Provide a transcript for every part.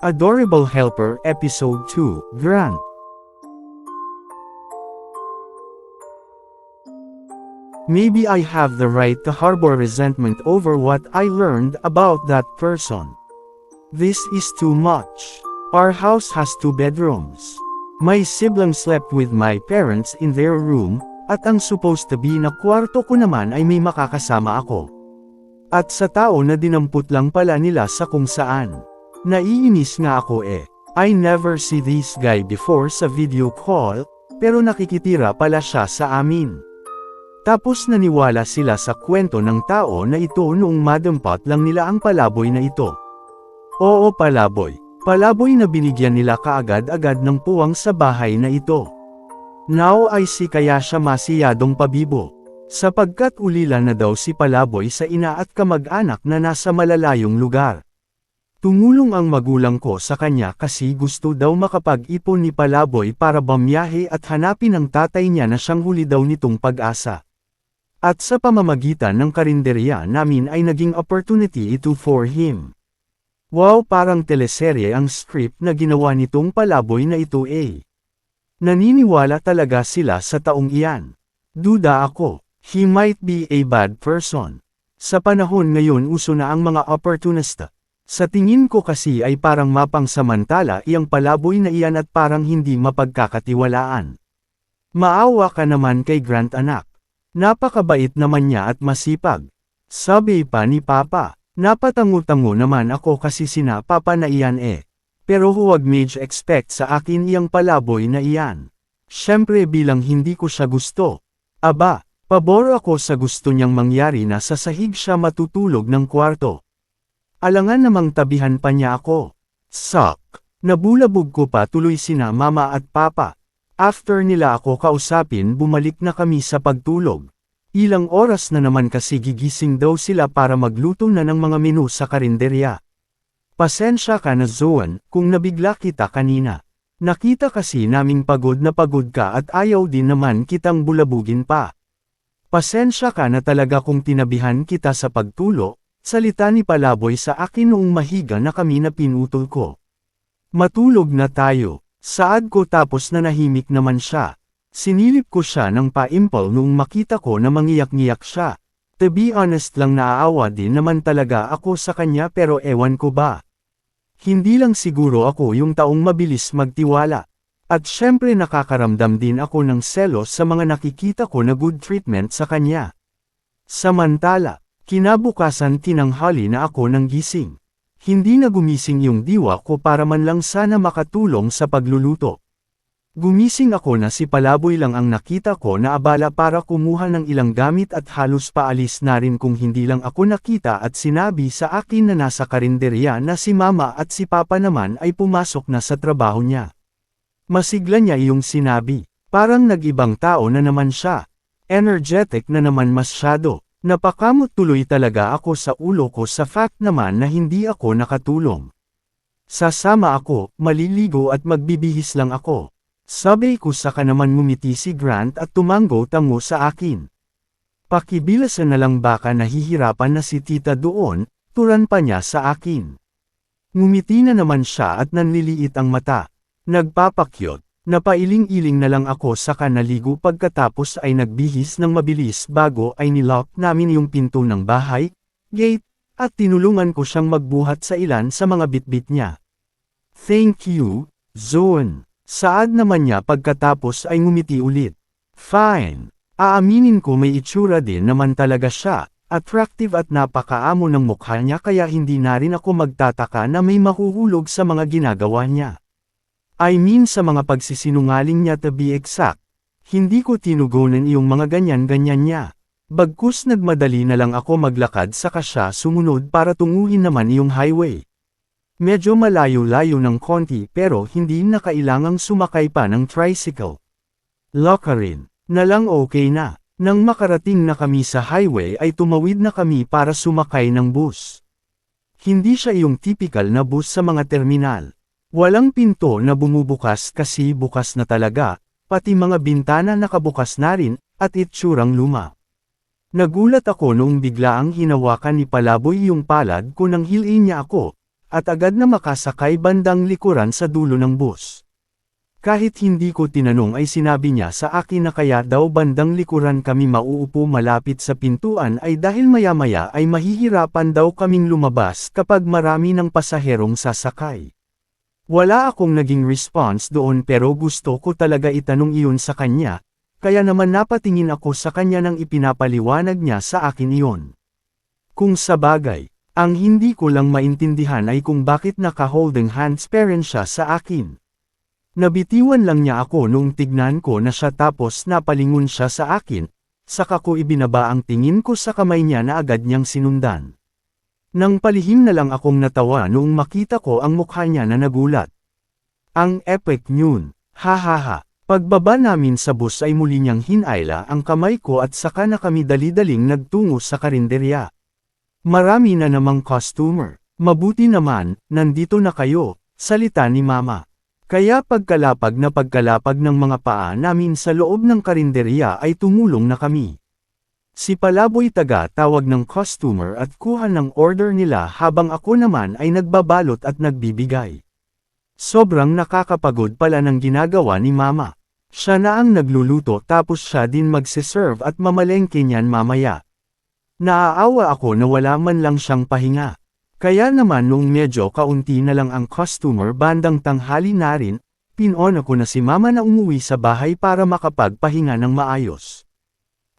Adorable Helper Episode 2, Grant. Maybe I have the right to harbor resentment over what I learned about that person. This is too much. Our house has 2 bedrooms. My sibling slept with my parents in their room, at ang supposed to be na kwarto ko naman ay may makakasama ako. At sa tao na dinampot lang pala nila sa kung saan. Naiinis nga ako I never see this guy before sa video call, pero nakikitira pala siya sa amin. Tapos naniwala sila sa kwento ng tao na ito noong madampot lang nila ang palaboy na ito. Oo, palaboy. Palaboy na binigyan nila kaagad-agad ng puwang sa bahay na ito. Now I see kaya siya masiyadong pabibo. Sapagkat ulila na daw si palaboy sa ina at kamag-anak na nasa malalayong lugar. Tumulong ang magulang ko sa kanya kasi gusto daw makapag-ipon ni palaboy para bamiyahe at hanapin ang tatay niya na siyang huli daw nitong pag-asa. At sa pamamagitan ng karinderya namin ay naging opportunity ito for him. Wow, parang teleserye ang script na ginawa nitong palaboy na ito Naniniwala talaga sila sa taong iyan. Duda ako, he might be a bad person. Sa panahon ngayon uso na ang mga opportunista. Sa tingin ko kasi ay parang mapangsamantala iyang palaboy na iyan at parang hindi mapagkakatiwalaan. Maawa ka naman kay Grant anak. Napakabait naman niya at masipag. Sabi pa ni Papa. Napatango-tango naman ako kasi sina Papa na iyan Pero huwag medyo expect sa akin iyang palaboy na iyan. Siyempre bilang hindi ko siya gusto. Aba, pabor ako sa gusto niyang mangyari na sa sahig siya matutulog ng kwarto. Alangan namang tabihan pa niya ako. Suck. Nabulabog ko pa tuloy sina Mama at Papa. After nila ako kausapin bumalik na kami sa pagtulog. Ilang oras na naman kasi gigising daw sila para magluto na ng mga menu sa karinderya. Pasensya ka na Zoan, kung nabigla kita kanina. Nakita kasi naming pagod na pagod ka at ayaw din naman kitang bulabugin pa. Pasensya ka na talaga kung tinabihan kita sa pagtulo, salita ni Palaboy sa akin noong mahiga na kami na pinutol ko. Matulog na tayo, saad ko tapos nanahimik naman siya. Sinilip ko siya ng pa-impol noong makita ko na mangiyak-ngiyak siya. To be honest lang naaawa din naman talaga ako sa kanya pero ewan ko ba. Hindi lang siguro ako yung taong mabilis magtiwala. At syempre nakakaramdam din ako ng selos sa mga nakikita ko na good treatment sa kanya. Samantala, kinabukasan tinanghali na ako ng gising. Hindi na gumising yung diwa ko para man lang sana makatulong sa pagluluto. Gumising ako na si Palaboy lang ang nakita ko na abala para kumuha ng ilang gamit at halos paalis na rin kung hindi lang ako nakita at sinabi sa akin na nasa karinderya na si Mama at si Papa naman ay pumasok na sa trabaho niya. Masigla niya iyong sinabi, parang nag-ibang tao na naman siya. Energetic na naman masyado. Napakamot tuloy talaga ako sa ulo ko sa fact naman na hindi ako nakatulong. Sasama ako, maliligo at magbibihis lang ako. Sabi ko saka naman ngumiti si Grant at tumango-tango sa akin. Pakibilasan na lang baka nahihirapan na si tita doon, turan pa niya sa akin. Ngumiti na naman siya at nanliliit ang mata. Nagpapakyot, napailing-iling na lang ako saka naligo pagkatapos ay nagbihis ng mabilis bago ay nilock namin yung pinto ng bahay, gate, at tinulungan ko siyang magbuhat sa ilan sa mga bitbit niya. Thank you, Zoan. Saad naman niya pagkatapos ay ngumiti ulit. Fine. Aaminin ko may itsura din naman talaga siya, attractive at napakaamo ng mukha niya kaya hindi na rin ako magtataka na may mahuhulog sa mga ginagawa niya. I mean sa mga pagsisinungaling niya to be exact. Hindi ko tinugunan iyong mga ganyan-ganyan niya. Bagkus nagmadali na lang ako maglakad saka siya sumunod para tunguhin naman iyong highway. Medyo malayo-layo ng konti pero hindi na kailangang sumakay pa ng tricycle. Lockerin, na lang okay na. Nang makarating na kami sa highway ay tumawid na kami para sumakay ng bus. Hindi siya yung typical na bus sa mga terminal. Walang pinto na bumubukas kasi bukas na talaga, pati mga bintana nakabukas na rin, at itsurang luma. Nagulat ako noong biglaang hinawakan ni Palaboy yung palad ko nang hilin niya ako. at agad na makasakay bandang likuran sa dulo ng bus. Kahit hindi ko tinanong ay sinabi niya sa akin na kaya daw bandang likuran kami mauupo malapit sa pintuan ay dahil maya-maya ay mahihirapan daw kaming lumabas kapag marami ng pasaherong sasakay. Wala akong naging response doon pero gusto ko talaga itanong iyon sa kanya, kaya naman napatingin ako sa kanya nang ipinapaliwanag niya sa akin iyon. Kung sabagay, ang hindi ko lang maintindihan ay kung bakit naka-holding hands pa rin siya sa akin. Nabitiwan lang niya ako noong tignan ko na siya tapos napalingon siya sa akin, saka ko ibinaba ang tingin ko sa kamay niya na agad niyang sinundan. Nang palihim na lang akong natawa noong makita ko ang mukha niya na nagulat. Ang epic yun, hahaha. Pagbaba namin sa bus ay muli niyang hinayla ang kamay ko at saka na kami dali-daling nagtungo sa karinderya. Marami na namang customer. Mabuti naman, nandito na kayo, salita ni Mama. Kaya pagkalapag ng mga paa namin sa loob ng karinderya ay tumulong na kami. Si Palaboy taga-tawag ng customer at kuha ng order nila habang ako naman ay nagbabalot at nagbibigay. Sobrang nakakapagod pala ng ginagawa ni Mama. Siya na ang nagluluto tapos siya din magse-serve at mamalengke niyan mamaya. Naaawa ako na wala man lang siyang pahinga. Kaya naman noong medyo kaunti na lang ang customer bandang tanghali na rin, pinon ako na si Mama na umuwi sa bahay para makapagpahinga ng maayos.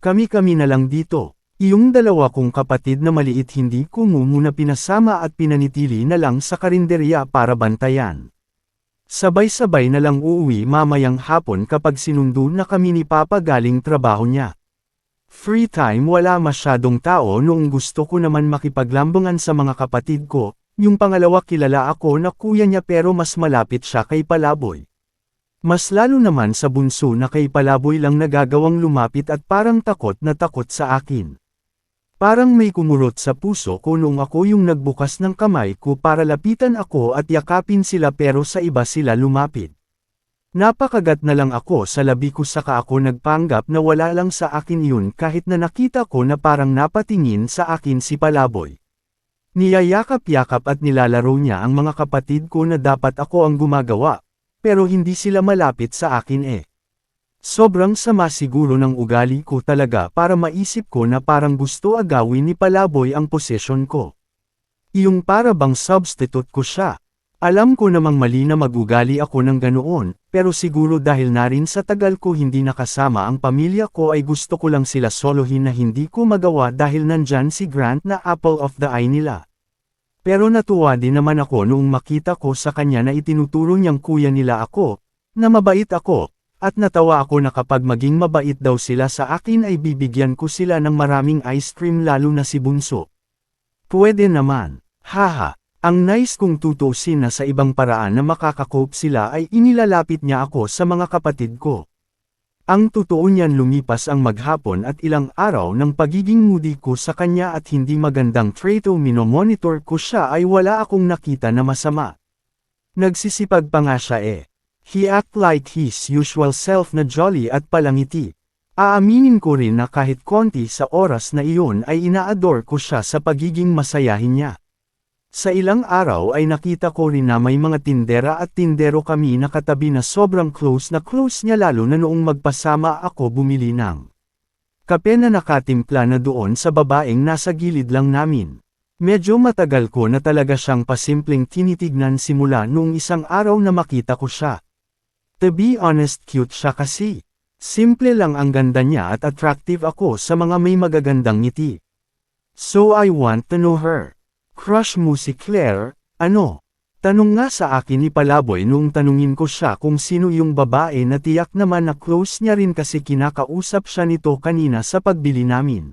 Kami-kami na lang dito. Iyong dalawa kong kapatid na maliit hindi ko muna pinasama at pinanitili na lang sa karinderya para bantayan. Sabay-sabay na lang uuwi mamayang hapon kapag sinundo na kami ni Papa galing trabaho niya. Free time wala masyadong tao noong gusto ko naman makipaglambungan sa mga kapatid ko, yung pangalawa kilala ako na kuya niya pero mas malapit siya kay Palaboy. Mas lalo naman sa bunso na kay Palaboy lang nagagawang lumapit at parang takot na takot sa akin. Parang may kumurot sa puso ko noong ako yung nagbukas ng kamay ko para lapitan ako at yakapin sila pero sa iba sila lumapit. Napakagat na lang ako sa labi ko saka ako nagpanggap na wala lang sa akin yun kahit na nakita ko na parang napatingin sa akin si Palaboy. Niyayakap-yakap at nilalaro niya ang mga kapatid ko na dapat ako ang gumagawa, pero hindi sila malapit sa akin eh. Sobrang sama siguro ng ugali ko talaga para maisip ko na parang gusto agawin ni Palaboy ang posisyon ko. Iyong para bang substitute ko siya. Alam ko namang mali na magugali ako ng ganoon, pero siguro dahil na rin sa tagal ko hindi nakasama ang pamilya ko ay gusto ko lang sila solohin na hindi ko magawa dahil nandyan si Grant na apple of the eye nila. Pero natuwa din naman ako noong makita ko sa kanya na itinuturo niyang kuya nila ako, na mabait ako, at natawa ako na kapag maging mabait daw sila sa akin ay bibigyan ko sila ng maraming ice cream lalo na si Bunso. Pwede naman, haha. Ang nice kong tutusin na sa ibang paraan na makakakope sila ay inilalapit niya ako sa mga kapatid ko. Ang totoo niyan lumipas ang maghapon at ilang araw ng pagiging moody ko sa kanya at hindi magandang trait o minomonitor ko siya ay wala akong nakita na masama. Nagsisipag pa nga siya eh. He act like his usual self na jolly at palangiti. Aaminin ko rin na kahit konti sa oras na iyon ay ina-adore ko siya sa pagiging masayahin niya. Sa ilang araw ay nakita ko rin na may mga tindera at tindero kami nakatabi na sobrang close niya lalo na noong magpasama ako bumili ng kape na nakatimpla na doon sa babaeng nasa gilid lang namin. Medyo matagal ko na talaga siyang pasimpleng tinitignan simula noong isang araw na makita ko siya. To be honest cute siya kasi. Simple lang ang ganda niya at attractive ako sa mga may magagandang ngiti. So I want to know her. Crush mo si Claire, ano? Tanong nga sa akin ni Palaboy nung tanungin ko siya kung sino yung babae na tiyak naman na close niya rin kasi kinakausap siya nito kanina sa pagbili namin.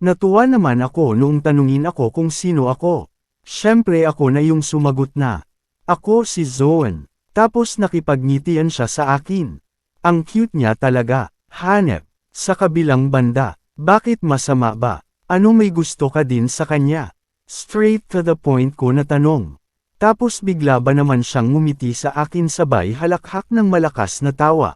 Natuwa naman ako nung tanungin ako kung sino ako. Siyempre ako na yung sumagot na. Ako si Zoen. Tapos nakipagngitian siya sa akin. Ang cute niya talaga, hanep. Sa kabilang banda, bakit masama ba? Ano may gusto ka din sa kanya? Straight to the point ko na tanong. Tapos bigla ba naman siyang ngumiti sa akin sabay halakhak ng malakas na tawa.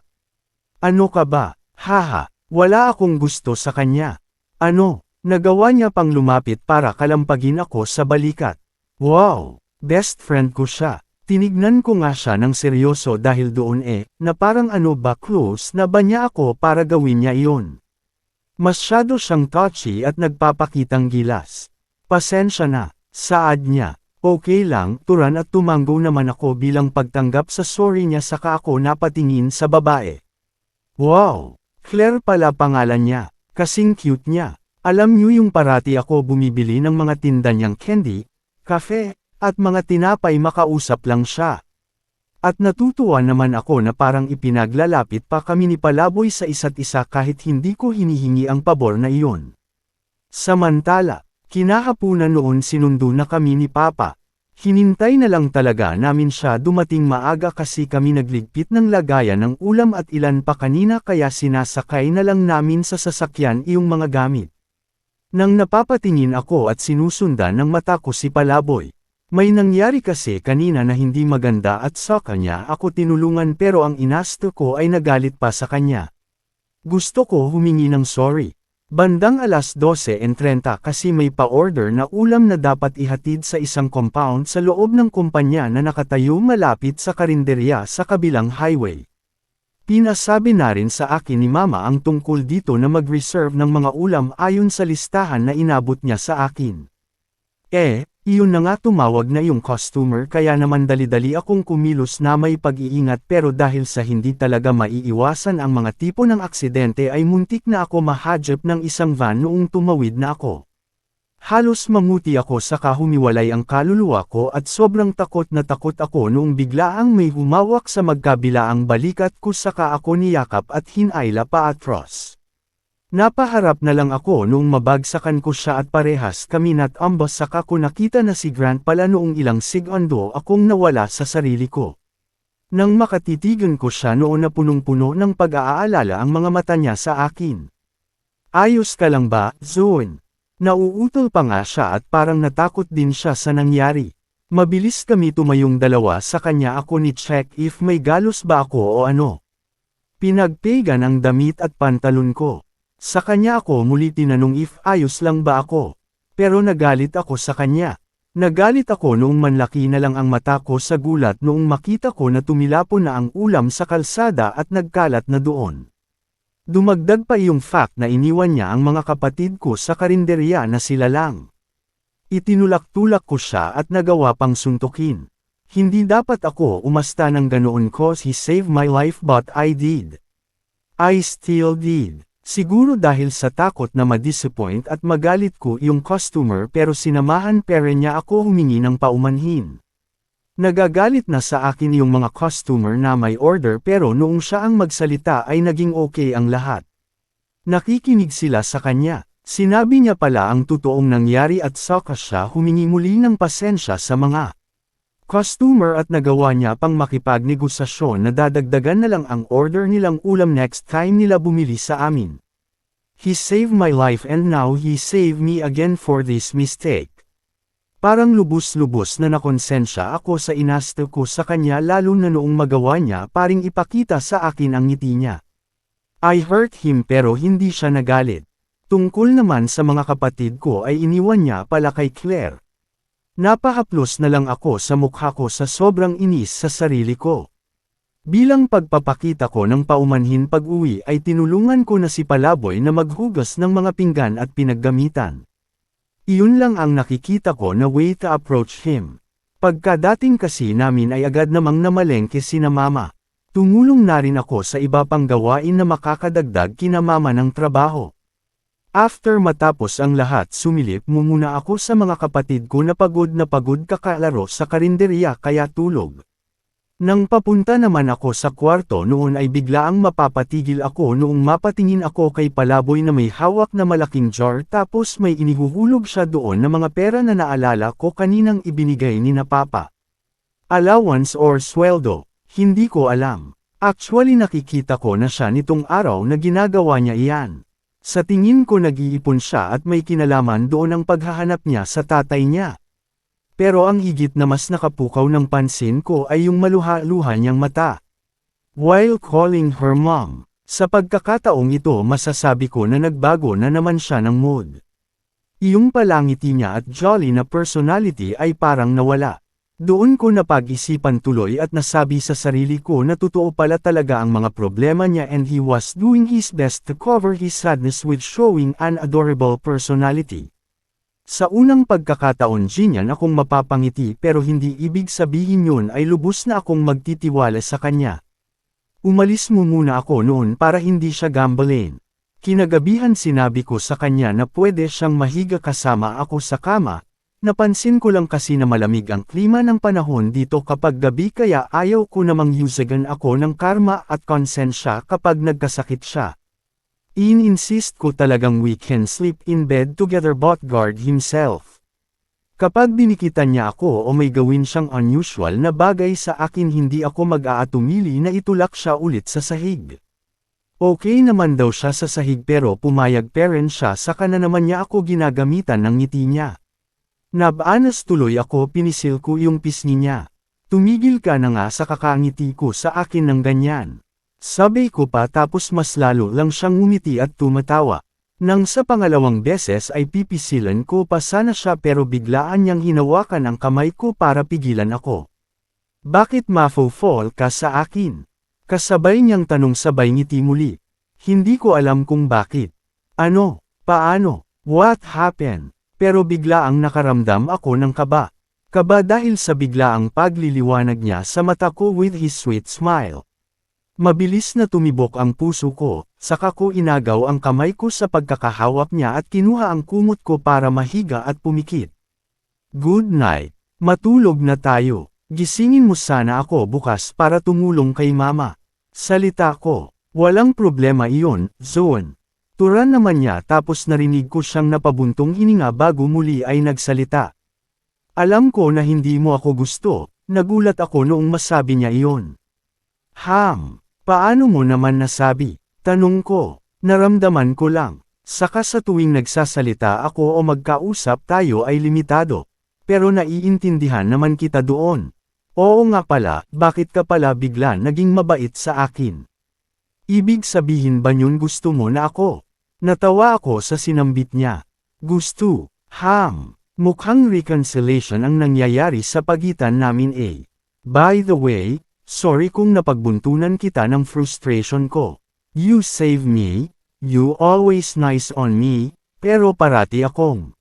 Ano ka ba? Haha, wala akong gusto sa kanya. Ano? Nagawa niya pang lumapit para kalampagin ako sa balikat. Wow! Best friend ko siya. Tinignan ko nga siya ng seryoso dahil doon na parang ano ba close na ba niya ako para gawin niya iyon. Masyado siyang touchy at nagpapakitang gilas. Pasensya na, saad niya. Okay lang, turan at tumango naman ako bilang pagtanggap sa sorry niya saka ako napatingin sa babae. Wow! Claire pala pangalan niya. Kasing cute niya. Alam niyo yung parati ako bumibili ng mga tinda niyang candy, kafe, at mga tinapay makausap lang siya. At natutuwa naman ako na parang ipinaglalapit pa kami ni Palaboy sa isa't isa kahit hindi ko hinihingi ang pabor na iyon. Samantala, kinahapunan noon sinundo na kami ni Papa. Hinintay na lang talaga namin siya dumating maaga kasi kami nagligpit ng lagayan ng ulam at ilan pa kanina kaya sinasakay na lang namin sa sasakyan iyong mga gamit. Nang napapatingin ako at sinusundan ng mata ko si Palaboy. May nangyari kasi kanina na hindi maganda at sa kanya ako tinulungan pero ang inasto ko ay nagalit pa sa kanya. Gusto ko humingi ng sorry. Bandang alas 12:30 kasi may pa-order na ulam na dapat ihatid sa isang compound sa loob ng kumpanya na nakatayo malapit sa karinderya sa kabilang highway. Pinasabi na rin sa akin ni Mama ang tungkol dito na mag-reserve ng mga ulam ayon sa listahan na inabot niya sa akin. Iyon na nga tumawag na yung customer kaya naman dali-dali akong kumilos na may pag-iingat pero dahil sa hindi talaga maiiwasan ang mga tipo ng aksidente ay muntik na ako mahadjep ng isang van noong tumawid na ako. Halos mamuti ako saka humiwalay ang kaluluwa ko at sobrang takot na takot ako noong biglaang may humawak sa magkabilaang balikat ko saka ako niyakap at hinayla pa atros. Napaharap na lang ako noong mabagsakan ko siya at parehas kami natambas saka ko nakita na si Grant pala noong ilang segundo akong nawala sa sarili ko. Nang makatitigan ko siya noon na punong-puno ng pag-aalala ang mga mata niya sa akin. Ayos ka lang ba, Zoe? Nauutol pa nga siya at parang natakot din siya sa nangyari. Mabilis kami tumayong dalawa sa kanya ako ni check if may galos ba ako o ano. Pinagpegan ang damit at pantalon ko. Sa kanya ako muli tinanong if ayos lang ba ako. Pero nagalit ako sa kanya. Nagalit ako noong manlaki na lang ang mata ko sa gulat noong makita ko na tumilapon na ang ulam sa kalsada at nagkalat na doon. Dumagdag pa yung fact na iniwan niya ang mga kapatid ko sa karinderya na sila lang. Itinulak-tulak ko siya at nagawa pang suntukin. Hindi dapat ako umasta ng ganoon cause he saved my life but I did. I still did. Siguro dahil sa takot na ma-disappoint at magalit ko yung customer pero sinamahan pera niya ako humingi ng paumanhin. Nagagalit na sa akin yung mga customer na may order pero noong siya ang magsalita ay naging okay ang lahat. Nakikinig sila sa kanya. Sinabi niya pala ang totoong nangyari at saka siya humingi muli ng pasensya sa mga customer at nagawa niya pang makipagnegosasyon na dadagdagan na lang ang order nilang ulam next time nila bumili sa amin. He saved my life and now he saved me again for this mistake. Parang lubos-lubos na nakonsensya ako sa inasto ko sa kanya lalo na noong magawa niya paring ipakita sa akin ang ngiti niya. I hurt him pero hindi siya nagalit. Tungkol naman sa mga kapatid ko ay iniwan niya pala kay Claire. Napahaplos na lang ako sa mukha ko sa sobrang inis sa sarili ko. Bilang pagpapakita ko ng paumanhin pag-uwi ay tinulungan ko na si Palaboy na maghugas ng mga pinggan at pinaggamitan. Iyon lang ang nakikita ko na way to approach him. Pagkadating kasi namin ay agad namang namalengke sina Mama. Tumulong na rin ako sa iba pang gawain na makakadagdag kina Mama ng trabaho. After matapos ang lahat sumilip muna ako sa mga kapatid ko na pagod kakalaro sa karinderya kaya tulog. Nang papunta naman ako sa kwarto noon ay biglaang mapapatigil ako noong mapatingin ako kay Palaboy na may hawak na malaking jar tapos may inihuhulog siya doon na mga pera na naalala ko kaninang ibinigay ni na Papa. Allowance or sweldo, hindi ko alam. Actually nakikita ko na siya nitong araw na ginagawa niya iyan. Sa tingin ko nag-iipon siya at may kinalaman doon ang paghahanap niya sa tatay niya. Pero ang higit na mas nakapukaw ng pansin ko ay yung maluha-luha niyang mata. While calling her mom, sa pagkakataong ito masasabi ko na nagbago na naman siya ng mood. Iyong palangiti niya at jolly na personality ay parang nawala. Doon ko napag-isipan tuloy at nasabi sa sarili ko na totoo pala talaga ang mga problema niya and he was doing his best to cover his sadness with showing an adorable personality. Sa unang pagkakataon ganyan akong mapapangiti pero hindi ibig sabihin yun ay lubos na akong magtitiwala sa kanya. Umalis mo muna ako noon para hindi siya gambling. Kinagabihan sinabi ko sa kanya na pwede siyang mahiga kasama ako sa kama. Napansin ko lang kasi na malamig ang klima ng panahon dito kapag gabi kaya ayaw ko namang yusagan ako ng karma at konsensya kapag nagkasakit siya. In-insist ko talagang we can sleep in bed together but guard himself. Kapag binikitan niya ako o may gawin siyang unusual na bagay sa akin hindi ako mag-aatumili na itulak siya ulit sa sahig. Okay naman daw siya sa sahig pero pumayag pa rin siya saka na naman niya ako ginagamitan ng ngiti niya. Nabanas tuloy ako pinisil ko yung pisngi niya. Tumigil ka na nga sa kakangiti ko sa akin ng ganyan. Sabi ko pa tapos mas lalo lang siyang ngumiti at tumatawa. Nang sa pangalawang beses ay pipisilan ko pa sana siya pero biglaan niyang hinawakan ang kamay ko para pigilan ako. Bakit mafo-fall ka sa akin? Kasabay niyang tanong sabay ngiti muli. Hindi ko alam kung bakit. Ano? Paano? What happened? Pero biglaang nakaramdam ako ng kaba. Kaba dahil sa biglaang pagliliwanag niya sa mata ko with his sweet smile. Mabilis na tumibok ang puso ko, saka ko inagaw ang kamay ko sa pagkakahawak niya at kinuha ang kumot ko para mahiga at pumikit. Good night. Matulog na tayo. Gisingin mo sana ako bukas para tumulong kay mama. Salita ko. Walang problema iyon, Zoon. Turan naman niya tapos narinig ko siyang napabuntong hininga bago muli ay nagsalita. Alam ko na hindi mo ako gusto, nagulat ako noong masabi niya iyon. Paano mo naman nasabi? Tanong ko, naramdaman ko lang. Saka sa tuwing nagsasalita ako o magkausap tayo ay limitado. Pero naiintindihan naman kita doon. Oo nga pala, bakit ka pala bigla naging mabait sa akin? Ibig sabihin ba yun gusto mo na ako? Natawa ako sa sinambit niya. Gusto, mukhang reconciliation ang nangyayari sa pagitan namin eh. By the way, sorry kung napagbuntunan kita ng frustration ko. You save me, you always nice on me, pero parati akong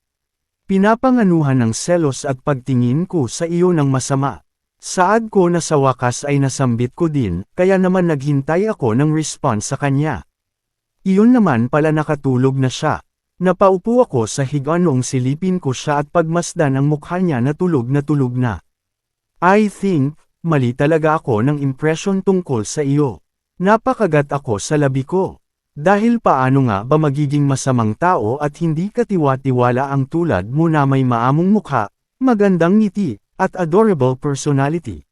pinapanganuhan ng selos at pagtingin ko sa iyo ng masama. Saad ko na sa wakas ay nasambit ko din, kaya naman naghintay ako ng response sa kanya. Iyon naman pala nakatulog na siya. Napaupo ako sa higa noong silipin ko siya at pagmasdan ang mukha niya na tulog na. I think, mali talaga ako ng impression tungkol sa iyo. Napakagat ako sa labi ko. Dahil paano nga ba magiging masamang tao at hindi katiwa-tiwala ang tulad mo na may maamong mukha, magandang ngiti, at adorable personality.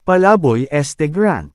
Palaboy este gran.